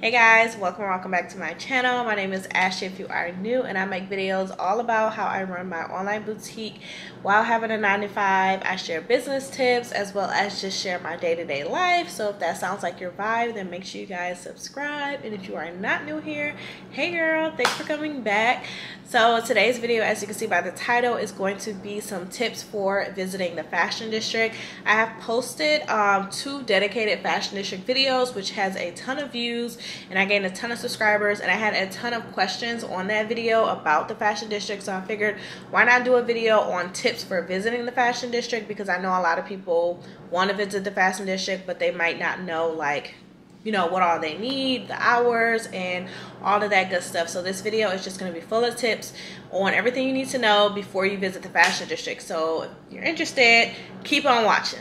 Hey guys, welcome back to my channel. My name is Ashley if you are new, and I make videos all about how I run my online boutique while having a 9-to-5. I share business tips as well as just share my day-to-day life. So if that sounds like your vibe, then make sure you guys subscribe. And if you are not new here, hey girl, thanks for coming back. So today's video, as you can see by the title, is going to be some tips for visiting the fashion district. I have posted 2 dedicated fashion district videos, which has a ton of views, and I gained a ton of subscribers, and I had a ton of questions on that video about the fashion district. So I figured, why not do a video on tips for visiting the fashion district, because I know a lot of people want to visit the fashion district, but they might not know, like, you know, what all they need, the hours, and all of that good stuff. So this video is just going to be full of tips on everything you need to know before you visit the fashion district. So if you're interested, keep on watching.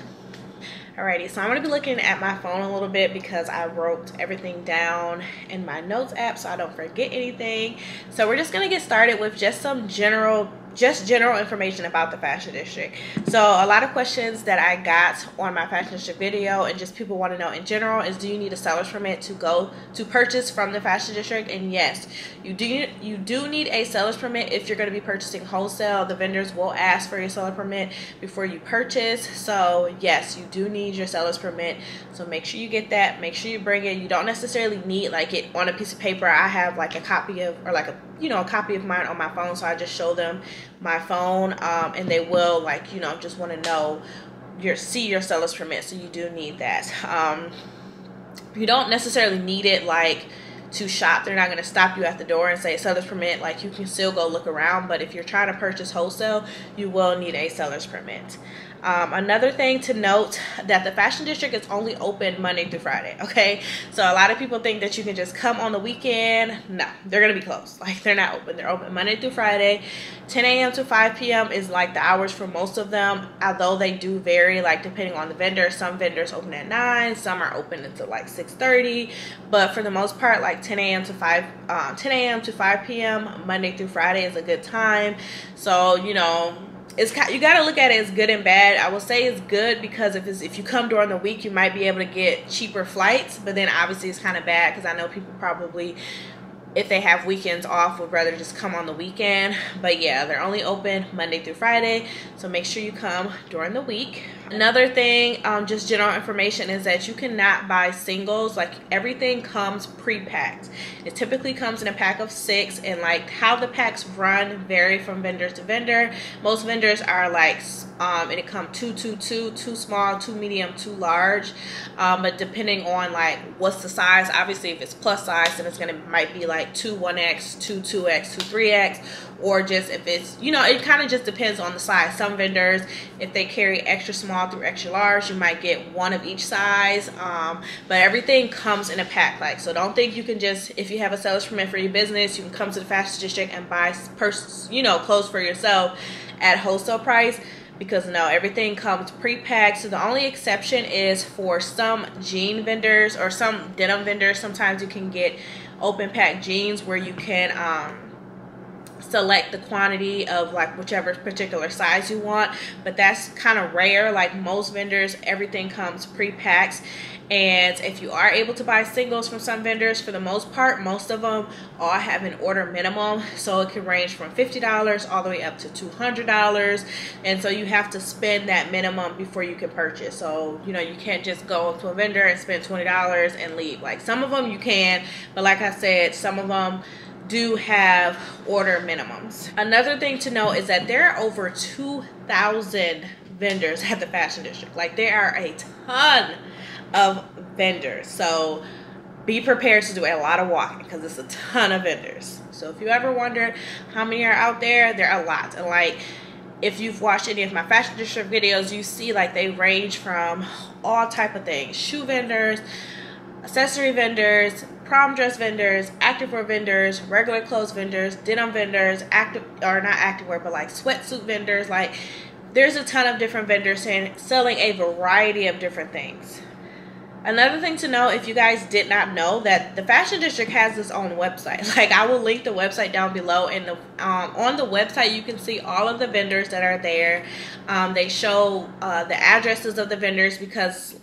Alrighty, so I'm going to be looking at my phone a little bit because I wrote everything down in my notes app so I don't forget anything. So we're just going to get started with just some general information about the fashion district. So a lot of questions that I got on my fashion district video, and just people want to know in general, is do you need a seller's permit to go to purchase from the fashion district? And yes, you do need a seller's permit if you're going to be purchasing wholesale. The vendors will ask for your seller permit before you purchase. So yes, you do need your seller's permit, so make sure you get that. Make sure you bring it. You don't necessarily need like it on a piece of paper. I have like a copy of, or like a copy of mine on my phone, so I just show them my phone, and they will, like, just want to know see your seller's permit. So you do need that. You don't necessarily need it like to shop. They're not going to stop you at the door and say seller's permit. Like, you can still go look around, but if you're trying to purchase wholesale, you will need a seller's permit. Another thing to note, that the fashion district is only open Monday through Friday, okay? So a lot of people think that you can just come on the weekend. No, they're going to be closed. Like, they're not open. They're open Monday through Friday. 10 a.m. to 5 p.m. is like the hours for most of them, although they do vary, like, depending on the vendor. Some vendors open at 9, some are open until like 6:30, but for the most part, like 10 a.m. to 5 p.m. Monday through Friday is a good time. So, you got to look at it as good and bad. I will say it's good because if you come during the week, you might be able to get cheaper flights, but then obviously it's kind of bad because I know people probably, if they have weekends off, would rather just come on the weekend. But yeah, they're only open Monday through Friday, so make sure you come during the week. Another thing, just general information, is that you cannot buy singles. Like, everything comes pre-packed. It typically comes in a pack of 6, and like how the packs run vary from vendor to vendor. Most vendors are like, and it comes 2, 2, 2, 2 small, 2 medium, 2 large. But depending on like what's the size, obviously if it's plus size, then might be like 2 1X, 2 2X, 2 3X, or just if it's, it kind of just depends on the size. Some vendors, if they carry extra small through extra large, you might get one of each size. But everything comes in a pack. Like, so don't think you can just, if you have a seller's permit for your business, you can come to the fashion district and buy clothes for yourself at wholesale price. Because no, everything comes pre-packed. So the only exception is for some jean vendors or some denim vendors. Sometimes you can get open pack jeans where you can select the quantity of like whichever particular size you want, but that's kind of rare. Like, most vendors, everything comes pre-packed. And if you are able to buy singles from some vendors, for the most part, most of them all have an order minimum. So it can range from $50 all the way up to $200. And so you have to spend that minimum before you can purchase. So, you can't just go to a vendor and spend $20 and leave. Like, some of them you can, but like I said, some of them do have order minimums. Another thing to know is that there are over 2,000 vendors at the fashion district. Like, there are a ton of vendors, so be prepared to do a lot of walking because it's a ton of vendors. So if you ever wondered how many are out there, there are a lot. And like, if you've watched any of my fashion district videos, you see like they range from all type of things: shoe vendors, accessory vendors, prom dress vendors, activewear vendors, regular clothes vendors, denim vendors, not activewear, but like sweatsuit vendors. Like, there's a ton of different vendors selling a variety of different things. Another thing to know, if you guys did not know, that the fashion district has its own website. Like, I will link the website down below, and on the website you can see all of the vendors that are there. They show the addresses of the vendors because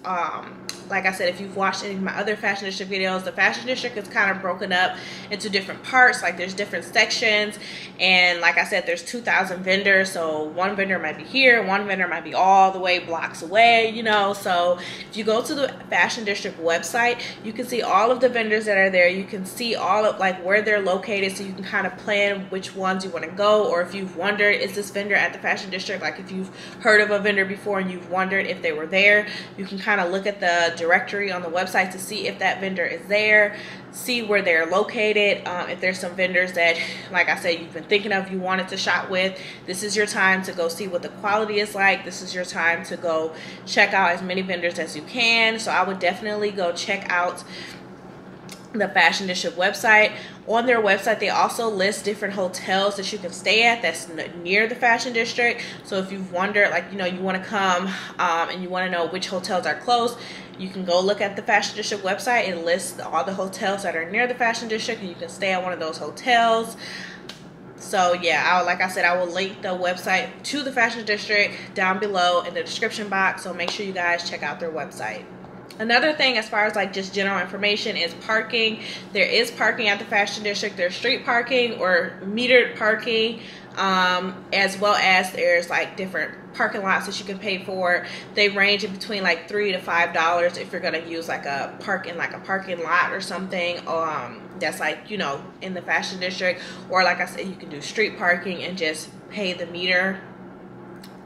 like I said, if you've watched any of my other fashion district videos, the fashion district is kind of broken up into different parts. Like there's different sections, and like I said, there's 2,000 vendors. So one vendor might be here, one vendor might be all the way blocks away, you know. So if you go to the fashion district website, you can see all of the vendors that are there. You can see all of like where they're located, so you can kind of plan which ones you want to go, or if you've wondered, is this vendor at the fashion district? Like if you've heard of a vendor before and you've wondered if they were there, you can kind of look at the directory on the website to see if that vendor is there, see where they're located. If there's some vendors that, like I said, you've been thinking of, you wanted to shop with, this is your time to go see what the quality is like. This is your time to go check out as many vendors as you can. So I would definitely go check out the fashion district website. On their website, they also list different hotels that you can stay at that's near the fashion district. So if you've wondered, like, you know, you want to come and you want to know which hotels are close, you can go look at the fashion district website. It lists all the hotels that are near the fashion district, and you can stay at one of those hotels. So yeah, like I said, I will link the website to the fashion district down below in the description box. So make sure you guys check out their website. Another thing, as far as like just general information, is parking. There is parking at the fashion district. There's street parking or metered parking, as well as there's like different parking lots that you can pay for. They range in between like $3 to $5 if you're gonna use like a parking lot or something. That's like, you know, in the fashion district, or like I said, you can do street parking and just pay the meter.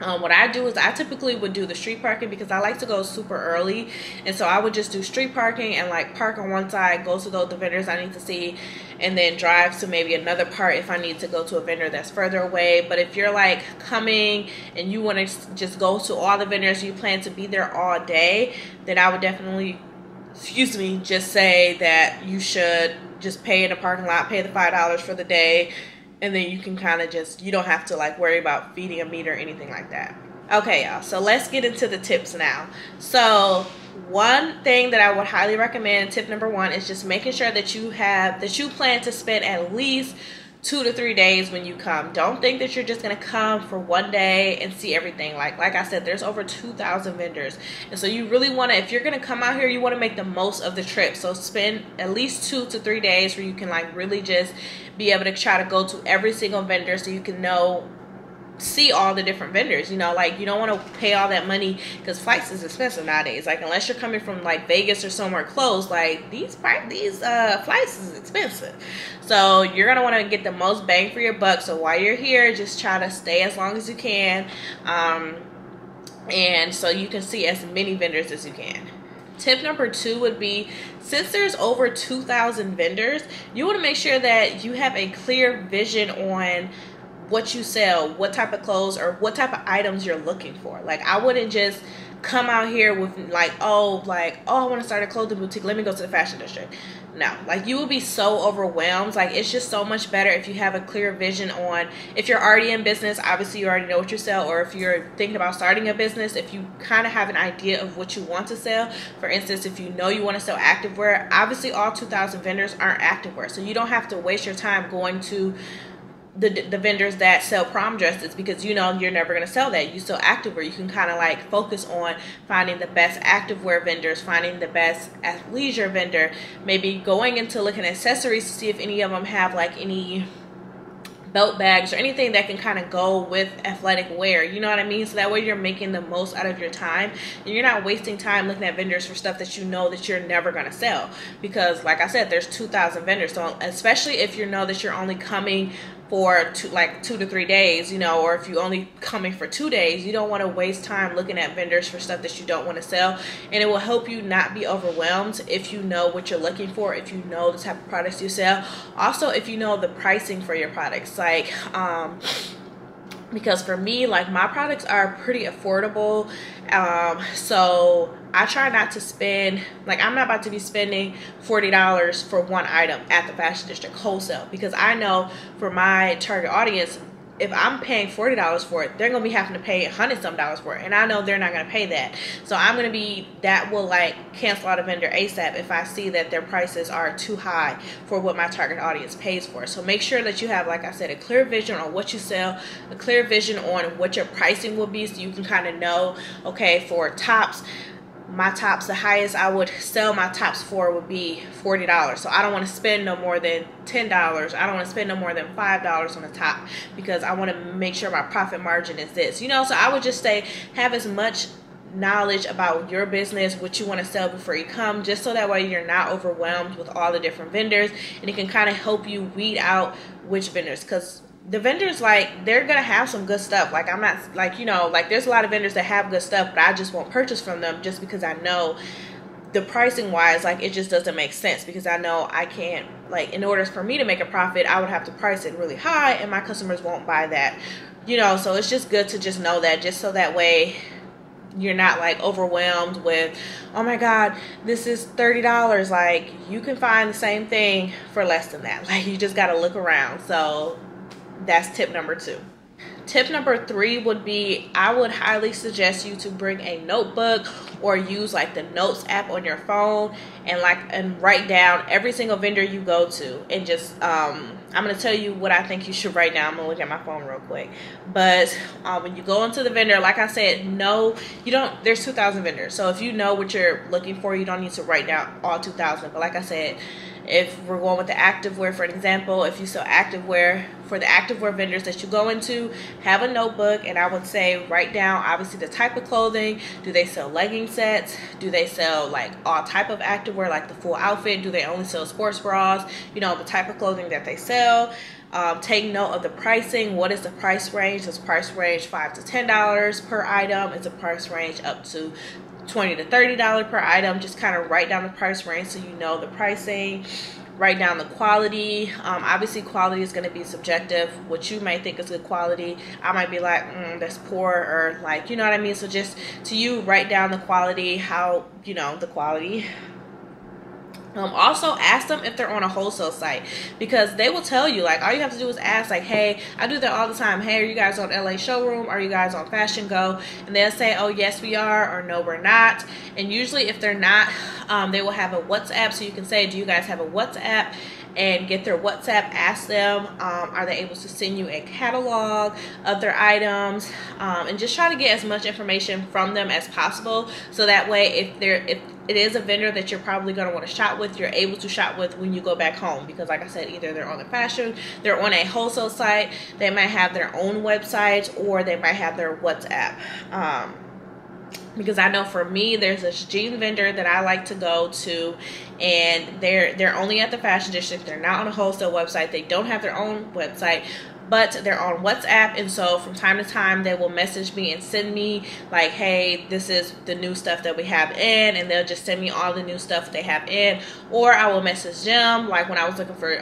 What I do is I typically would do the street parking because I like to go super early, and so I would just do street parking and like park on one side, go to the vendors I need to see, and then drive to maybe another part if I need to go to a vendor that's further away. But if you're like coming and you want to just go to all the vendors, you plan to be there all day, then I would definitely, just say that you should just pay in the parking lot, pay the $5 for the day, and then you can kind of just, you don't have to like worry about feeding a meter or anything like that. Okay, y'all, so let's get into the tips now. So one thing that I would highly recommend, tip number one, is just making sure that you plan to spend at least 2 to 3 days when you come. Don't think that you're just gonna come for one day and see everything. Like I said, there's over 2,000 vendors, and so you really want to, if you're gonna come out here, you want to make the most of the trip. So spend at least 2 to 3 days where you can like really just be able to try to go to every single vendor, so you can see all the different vendors. You know, like you don't want to pay all that money because flights is expensive nowadays. Like unless you're coming from like Vegas or somewhere close, like these flights is expensive. So you're gonna want to get the most bang for your buck. So while you're here, just try to stay as long as you can, and so you can see as many vendors as you can. Tip number two would be, since there's over 2,000 vendors, you want to make sure that you have a clear vision on what you sell, what type of clothes or what type of items you're looking for. Like I wouldn't just come out here with like, oh, I want to start a clothing boutique, let me go to the fashion district. No, like you will be so overwhelmed. Like it's just so much better if you have a clear vision on, if you're already in business, obviously you already know what you sell, or if you're thinking about starting a business, if you kind of have an idea of what you want to sell. For instance, if you know you want to sell activewear, obviously all 2,000 vendors aren't activewear, so you don't have to waste your time going to the vendors that sell prom dresses, because you know you're never going to sell that. You sell activewear. You can kind of like focus on finding the best activewear vendors, finding the best athleisure vendor, maybe going into looking at accessories to see if any of them have like any belt bags or anything that can kind of go with athletic wear, you know what I mean? So that way you're making the most out of your time, and you're not wasting time looking at vendors for stuff that you know that you're never going to sell. Because like I said, there's 2,000 vendors, so especially if you know that you're only coming for 2 to 3 days, you know, or if you're only coming for 2 days, you don't want to waste time looking at vendors for stuff that you don't want to sell. And it will help you not be overwhelmed if you know what you're looking for, if you know the type of products you sell. Also, if you know the pricing for your products, like because for me, like my products are pretty affordable, so I try not to spend, like I'm not about to be spending $40 for one item at the fashion district wholesale, because I know for my target audience, if I'm paying $40 for it, they're gonna be having to pay $100-some for it, and I know they're not gonna pay that. So that will like cancel out a vendor ASAP if I see that their prices are too high for what my target audience pays for. So make sure that you have, like I said, a clear vision on what you sell, a clear vision on what your pricing will be, so you can kind of know, okay, for tops, my tops, the highest I would sell my tops for would be $40. So I don't want to spend no more than $10. I don't want to spend no more than $5 on the top, because I want to make sure my profit margin is this, you know. So I would just say have as much knowledge about your business, what you want to sell before you come, just so that way you're not overwhelmed with all the different vendors, and it can kind of help you weed out which vendors, because the vendors, like, they're gonna have some good stuff. Like, I'm not, like, you know, like, there's a lot of vendors that have good stuff, but I just won't purchase from them just because I know the pricing wise, like, it just doesn't make sense, because I know I can't, like, in order for me to make a profit, I would have to price it really high, and my customers won't buy that, you know. So it's just good to just know that, just so that way you're not like overwhelmed with, oh my god, this is $30. Like, you can find the same thing for less than that. Like, you just got to look around. So that's tip number 2. Tip number 3 would be, I would highly suggest you to bring a notebook or use like the notes app on your phone, and write down every single vendor you go to, and just I'm gonna tell you what I think you should write down. I'm gonna look at my phone real quick. But when you go into the vendor, like I said, no, you don't, there's 2,000 vendors, so if you know what you're looking for, you don't need to write down all 2,000. But like I said, if we're going with the activewear, for an example, if you sell activewear, for the activewear vendors that you go into, have a notebook, and I would say write down obviously the type of clothing. Do they sell legging sets? Do they sell like all type of activewear, like the full outfit? Do they only sell sports bras? You know, the type of clothing that they sell. Take note of the pricing. What is the price range? Does price range $5 to $10 per item? Is the price range up to $20 to $30 per item? Just kind of write down the price range so you know the pricing. Write down the quality. Obviously quality is going to be subjective. What you might think is good quality, I might be like, that's poor, or like, you know what I mean. So just to you, write down the quality, how, you know, the quality. Also ask them if they're on a wholesale site, because they will tell you, like, all you have to do is ask, like, hey, I do that all the time, hey, are you guys on LA Showroom? Are you guys on Fashion Go? And they'll say, oh yes we are, or no we're not. And usually if they're not, they will have a WhatsApp, so you can say, do you guys have a WhatsApp? And get their WhatsApp, ask them, are they able to send you a catalog of their items, and just try to get as much information from them as possible, so that way if it is a vendor that you're probably going to want to shop with, you're able to shop with when you go back home. Because like I said, either they're on the fashion, they're on a wholesale site, they might have their own website, or they might have their WhatsApp. Because I know for me, there's this jean vendor that I like to go to, and they're only at the Fashion District. They're not on a wholesale website. They don't have their own website, but they're on WhatsApp. And so from time to time, they will message me and send me like, hey, this is the new stuff that we have in, and they'll just send me all the new stuff they have in. Or I will message them, like when I was looking for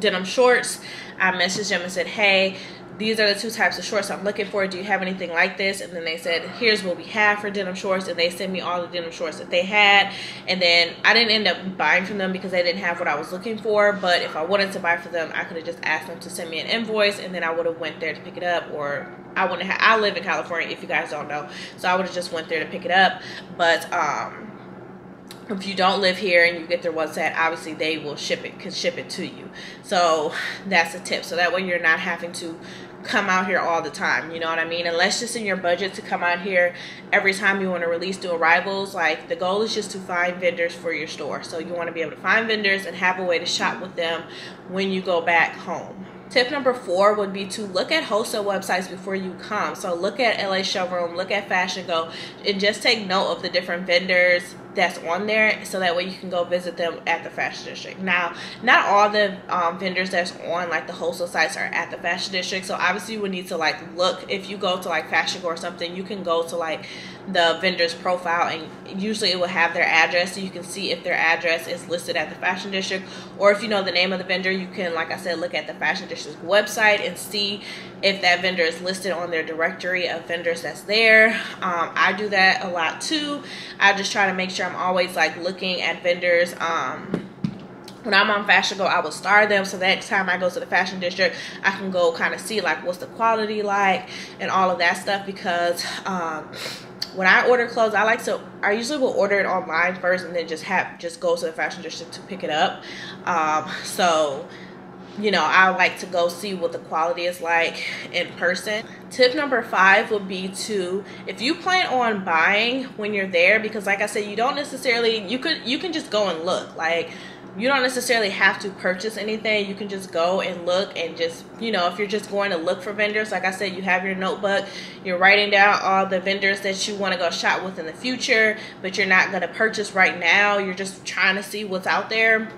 denim shorts, I messaged them and said, hey, these are the 2 types of shorts I'm looking for. Do you have anything like this? And then they said, here's what we have for denim shorts. And they sent me all the denim shorts that they had. And then I didn't end up buying from them because they didn't have what I was looking for. But if I wanted to buy from them, I could have just asked them to send me an invoice, and then I would have went there to pick it up. Or I wouldn't have, I live in California, if you guys don't know. So I would have just went there to pick it up. But if you don't live here and you get their WhatsApp, obviously they will ship it to you. So that's a tip. So that way you're not having to come out here all the time, you know what I mean? Unless it's in your budget to come out here every time you want to release new arrivals. Like, the goal is just to find vendors for your store. So you want to be able to find vendors and have a way to shop with them when you go back home. Tip number 4 would be to look at wholesale websites before you come. So look at LA Showroom, look at Fashion Go, and just take note of the different vendors that's on there, so that way you can go visit them at the Fashion District. Now, not all the vendors that's on like the wholesale sites are at the Fashion District, so obviously you would need to like look. If you go to like Fashion Go or something, you can go to like the vendor's profile, and usually it will have their address, so you can see if their address is listed at the Fashion District. Or if you know the name of the vendor, you can, like I said, look at the Fashion District's website and see if that vendor is listed on their directory of vendors that's there. I do that a lot too. I just try to make sure I'm always like looking at vendors. When I'm on Fashion Go, I will star them, so that next time I go to the Fashion District, I can go kind of see like what's the quality like and all of that stuff. Because when I order clothes, I usually will order it online first, and then just go to the Fashion District to pick it up. So you know, I like to go see what the quality is like in person. Tip number 5 would be to, if you plan on buying when you're there, because like I said, you don't necessarily, you can just go and look. Like, you don't necessarily have to purchase anything. You can just go and look, and just, you know, if you're just going to look for vendors, like I said, you have your notebook, you're writing down all the vendors that you want to go shop with in the future, but you're not going to purchase right now. You're just trying to see what's out there.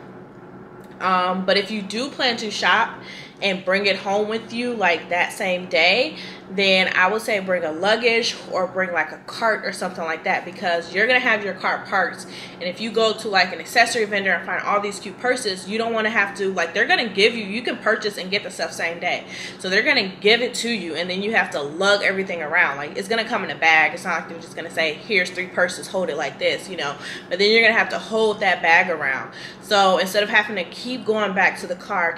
But if you do plan to shop and bring it home with you like that same day, then I would say bring a luggage or bring like a cart or something like that, because you're gonna have your cart parked, and if you go to like an accessory vendor and find all these cute purses, you don't want to have to, like, they're gonna give you, you can purchase and get the stuff same day, so they're gonna give it to you, and then you have to lug everything around. Like, it's gonna come in a bag. It's not like they're just gonna say, here's 3 purses, hold it like this, you know, but then you're gonna have to hold that bag around. So instead of having to keep going back to the car,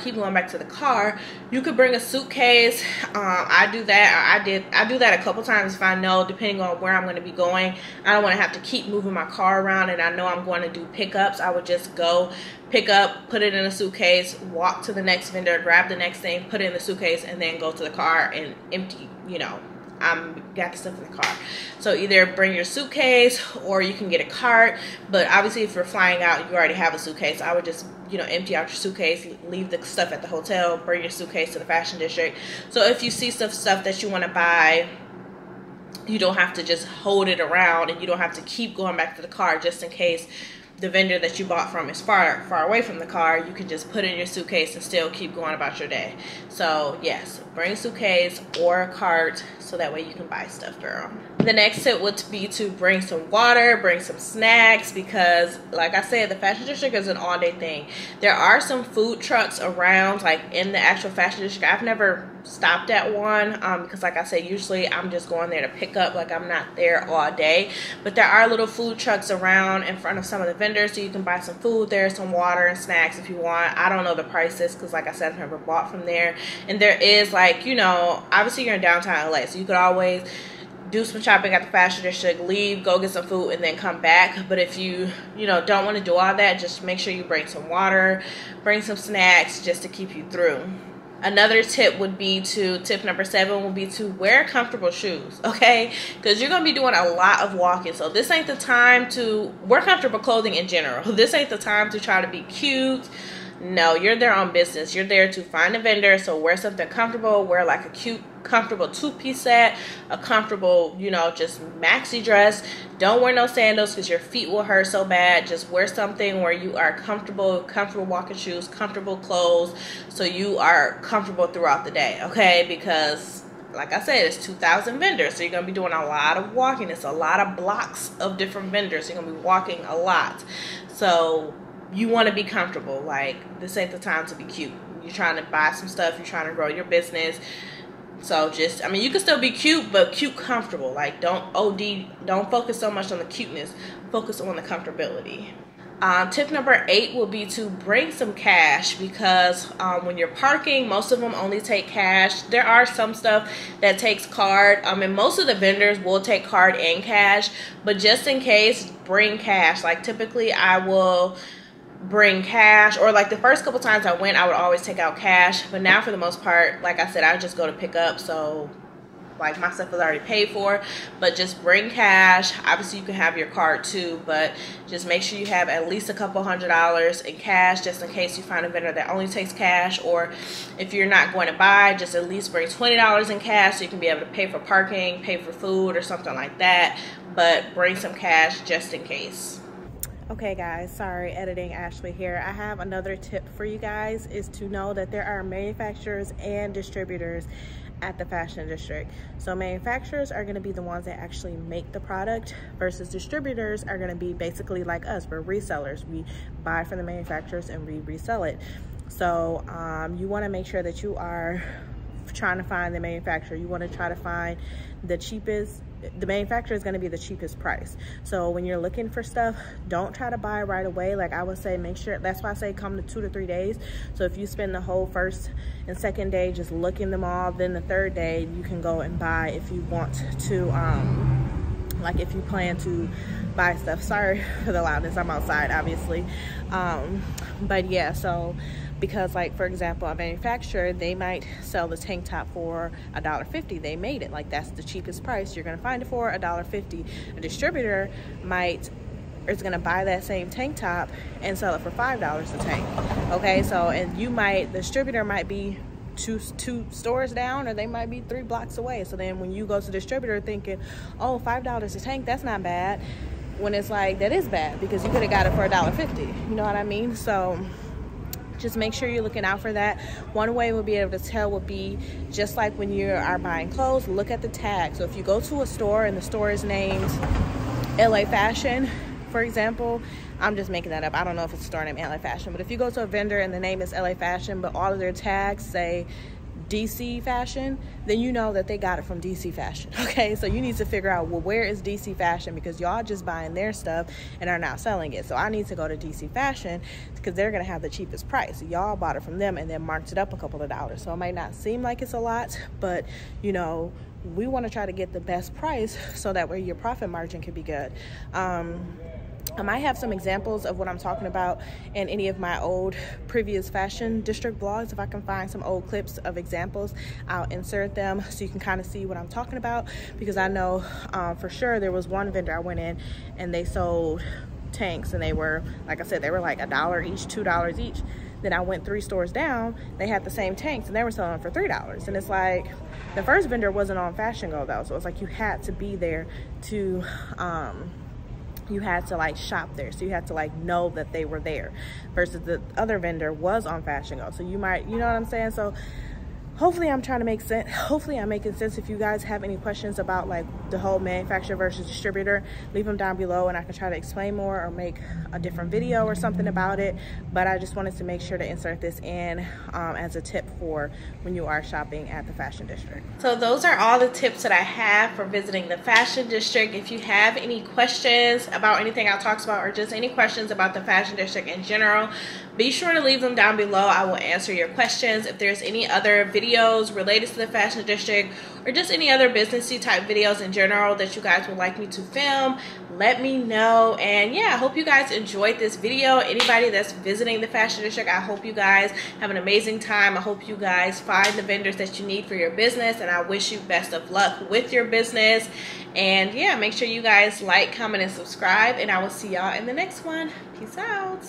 you could bring a suitcase. I do that. I do that a couple times if I know, depending on where I'm going to be going, I don't want to have to keep moving my car around, and I know I'm going to do pickups. I would just go pick up, put it in a suitcase, walk to the next vendor, grab the next thing, put it in the suitcase, and then go to the car and empty, you know, got the stuff in the car. So either bring your suitcase or you can get a cart, but obviously if you're flying out, you already have a suitcase. I would just, you know, empty out your suitcase, leave the stuff at the hotel, bring your suitcase to the fashion district. So if you see stuff that you want to buy, you don't have to just hold it around, and you don't have to keep going back to the car just in case the vendor that you bought from is far away from the car. You can just put it in your suitcase and still keep going about your day. So yes, bring a suitcase or a cart so that way you can buy stuff, girl. The next tip would be to bring some water, bring some snacks, because like I said, the fashion district is an all-day thing. There are some food trucks around, like in the actual fashion district. I've never stopped at one because like I said, usually I'm just going there to pick up, like I'm not there all day, but there are little food trucks around in front of some of the vendors, so you can buy some food there, some water and snacks if you want. I don't know the prices because like I said, I've never bought from there. And there is, like, you know, obviously you're in downtown LA, so you could always do some shopping at the fashion district, leave, go get some food, and then come back. But if you know, don't want to do all that, just make sure you bring some water, bring some snacks just to keep you through. Another tip would be tip number 7 would be to wear comfortable shoes, okay? Because you're going to be doing a lot of walking. So this ain't the time to wear comfortable clothing in general. This ain't the time to try to be cute. No, you're there on business. You're there to find a vendor. So wear something comfortable. Wear like a cute, comfortable 2-piece set, a comfortable, you know, just maxi dress. Don't wear no sandals because your feet will hurt so bad. Just wear something where you are comfortable walking shoes, comfortable clothes, so you are comfortable throughout the day, okay? Because like I said, it's 2,000 vendors, so you're going to be doing a lot of walking. It's a lot of blocks of different vendors. So you're going to be walking a lot. So you want to be comfortable. Like, this ain't the time to be cute. You're trying to buy some stuff. You're trying to grow your business. So just, I mean, you can still be cute, but cute comfortable. Like, don't focus so much on the cuteness. Focus on the comfortability. Tip number 8 will be to bring some cash, because when you're parking, most of them only take cash. There are some stuff that takes card. And most of the vendors will take card and cash, but just in case, bring cash. Like, typically I will bring cash, or like the first couple times I went, I would always take out cash, but now for the most part, like I said, I just go to pick up, so like my stuff is already paid for. But just bring cash. Obviously you can have your card too, but just make sure you have at least a couple $100s in cash, just in case you find a vendor that only takes cash. Or if you're not going to buy, just at least bring $20 in cash so you can be able to pay for parking, pay for food or something like that, but bring some cash just in case. Okay guys, sorry, editing Ashley here. I have another tip for you guys, is to know that there are manufacturers and distributors at the fashion district. So manufacturers are going to be the ones that actually make the product, versus distributors are going to be basically like us. We're resellers. We buy from the manufacturers and we resell it. So you want to make sure that you are trying to find the manufacturer. You want to try to find the cheapest. The manufacturer is going to be the cheapest price. So when you're looking for stuff, don't try to buy right away. Like I would say, make sure, that's why I say come to 2 to 3 days. So if you spend the whole first and second day just looking them all, then the third day you can go and buy if you want to like if you plan to buy stuff. Sorry for the loudness, I'm outside obviously. But yeah, so because like for example, a manufacturer, they might sell the tank top for $1.50. They made it like that's the cheapest price you're gonna find it for, $1.50. A distributor is gonna buy that same tank top and sell it for $5 a tank. Okay, so and the distributor might be two stores down, or they might be 3 blocks away. So then when you go to the distributor thinking, oh, $5 a tank, that's not bad, when it's like that is bad because you could have got it for $1.50. You know what I mean? So just make sure you're looking out for that. One way we'll be able to tell would be just like when you are buying clothes, look at the tag. So if you go to a store and the store is named LA Fashion, for example, I'm just making that up. I don't know if it's a store named LA Fashion, but if you go to a vendor and the name is LA Fashion, but all of their tags say DC Fashion, then you know that they got it from DC Fashion. Okay, so you need to figure out, well, where is DC Fashion, because y'all just buying their stuff and are not selling it. So I need to go to DC Fashion because they're gonna have the cheapest price. Y'all bought it from them and then marked it up a couple of dollars. So it might not seem like it's a lot, but you know, we want to try to get the best price so that way your profit margin can be good. I might have some examples of what I'm talking about in any of my old previous fashion district blogs. If I can find some old clips of examples, I'll insert them so you can kind of see what I'm talking about, because I know for sure there was one vendor I went in and they sold tanks, and they were, like I said, they were like $1 each, $2 each. Then I went 3 stores down, they had the same tanks and they were selling for $3. And it's like, the first vendor wasn't on Fashion Go though, so it's like you had to be there to you had to like shop there, so you had to like know that they were there, versus the other vendor was on Fashion Go. So you might, you know what I'm saying? So hopefully I'm trying to make sense. Hopefully I'm making sense. If you guys have any questions about like the whole manufacturer versus distributor, leave them down below and I can try to explain more or make a different video or something about it. But I just wanted to make sure to insert this in as a tip for when you are shopping at the fashion district. So those are all the tips that I have for visiting the fashion district. If you have any questions about anything I talked about, or just any questions about the fashion district in general, be sure to leave them down below. I will answer your questions. If there's any other videos related to the fashion district, or just any other businessy type videos in general that you guys would like me to film, let me know. And yeah, I hope you guys enjoyed this video. Anybody that's visiting the fashion district, I hope you guys have an amazing time. I hope you guys find the vendors that you need for your business, and I wish you best of luck with your business. And yeah, make sure you guys like, comment, and subscribe, and I will see y'all in the next one. Peace out.